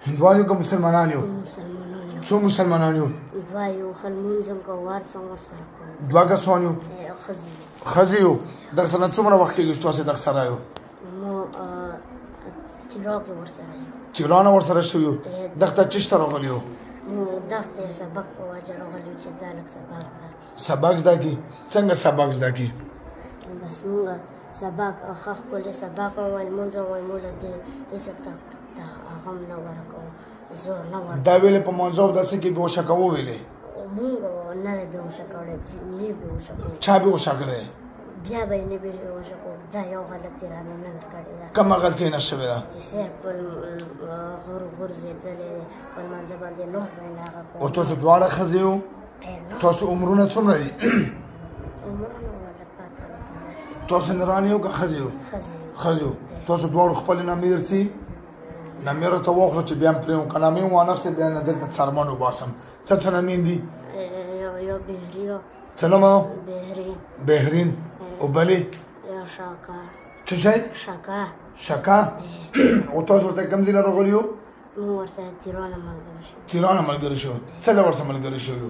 هندوانو که مسلمانان یو؟ څو مسلمانان یو؟ دوه یو لمونځ هم کوو هر څه ورسره کوو. دوه کسان یو؟ ښځې یو. دغه سره څومره وخت کېږي چې تاسې دغه سره یو؟ مو تیرا کې ورسره یو. تیرانه ورسره شوي یو؟ دغه ته چېرته راغلي یو؟ مو دغه ته سبق په وجه راغلي یو چې دا لږ سبق زده کړي. سبق زده کړي؟ څنګه سبق زده کړي؟ بس مونږ سبق ښه ښکلی سبق وویل لمونځ وویل موږ له دې هېڅ ته هغه هم نه ورکوو زور نه ورکوو. دا ویلې په مانځه او داسې کې بېهوشه که وویلې؟ مونږ نه دی بېهوشه کړی نه بېهوشه کوو. چا بېهوشه کړی؟ بیا به یې نه بېهوشه کوو. دا یو غلطي رانه نن کړې ده. کومه غلطي نه شوې ده؟ چې صرف بل غورځېدلی دی په لمانځه باندې نور به یې نه هغه کوو. او تاسو دواړه ښځې یو؟ تاسو عمرونه څومره دي؟ عمرونه ولې پاته راته تاسو نران یو که ښځې یو؟ ښځې یو. تاسو دواړو خپلې نامې درڅي؟ نامېرو ته واخلو چې بیا هم پرې وکړه. نامې م وانخلې بیا نه دلته څرمن وباسم. څه څه نامې دي؟ یو بهري و. څه نوم و؟ بهرین. بهرین. او بلې؟ یو شاکه. څه شی؟ شاکه. شکه. او تاسو ورته کوم ځای نه راغلي یو؟ موږ ورسره تیرانه ملګري شوو. تیرانه ملګري شو. څه له ورسره ملګري شوي یو؟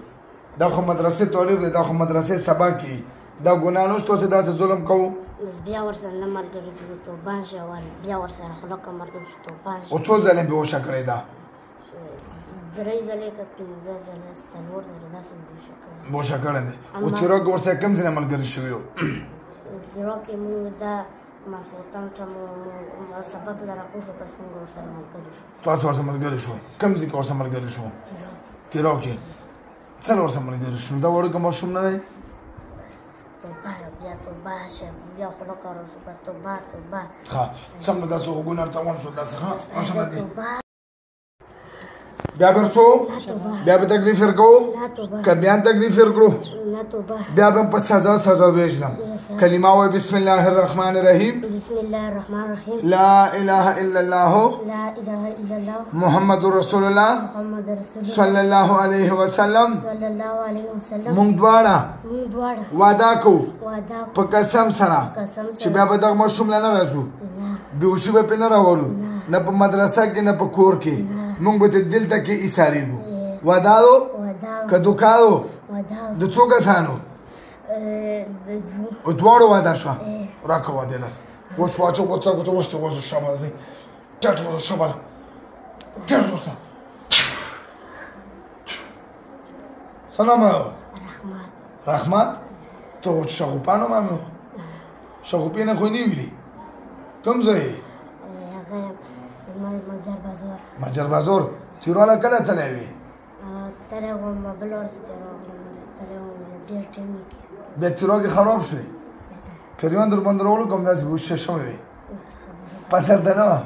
دا خو مدرسې طالب دی، دا خو مدرسې سبا کوي. دا ګناه نه شته چې داسې ظلم کوو؟ بس بیا ورسره نه ملګري کړو توبان شي بیا ورسره خلکه ملګري شو توبان شي. او څو ځلې بېهوشه کړې ده؟ 3 ځلې که 15 ځلې 4 ځلې داسې بېهوشه کړی. بېهوشه کړی دی. او تیرا کې ورسره کوم ځای نه ملګري شوي یو؟ تیرا کې موږ دا ماسخوتن ته مو سبق له راکوو شو بس موږ ورسره ملګري شو. تاسو ورسره ملګري شو؟ کوم ځای کې ورسره ملګري شو؟ تیرا کې. څه له ورسره ملګري شو؟ دا وړوکی ماشوم نه دی؟ توبه بیا توبه شه بیا خلکه راشو بس توبه توبه. ښه سم ده داسې غوږونه ورته ون شو داسې ښه ماشاءالله دی. بیا به څو؟ بیا به تکلیف ورکوو؟ که بیا هم تکلیف ورکړو بیا به هم په سزا ویژنم. کلمه وایي بسم الله الرحمن الرحیم. بسم الله الرحمن الرحیم. لا اله الا الله. لا اله الا الله. محمد رسول الله. محمد رسول الله. صلی الله علیه وسلم. صلی الله علیه وسلم. مونږ دواړه وعده کوو په قسم سره چې بیا به دغه ماشوم له نه راځو، بېهوشي به پرې نه راولو، نه په مدرسه کې نه په کور کې. مونږ به دلته کې ایسارېږو. وعده و که دوکه و؟ د څو کسانو؟ دواړو وعده شوه. راکړه وعدې لاس. اوس واچو ورته اوس ته وځو شابه ځئ ټټ وځو شابه ټټ ورته. څه نام و؟ رحمت. ته خو شغوپه نوم و؟ شغوپې نه خو یې نه ویلي. کوم ځای یې؟ مجر بازار. مجر بازار. تیراله کله تللی وې؟ تللی وم بل ورځ تللی وم ډېر ټایم یې کې. بیا تیرا کې خراب شوې؟ کریان در باندې راوړو کوم داسې بېهوشه شوې وې؟ پته درته نه وه؟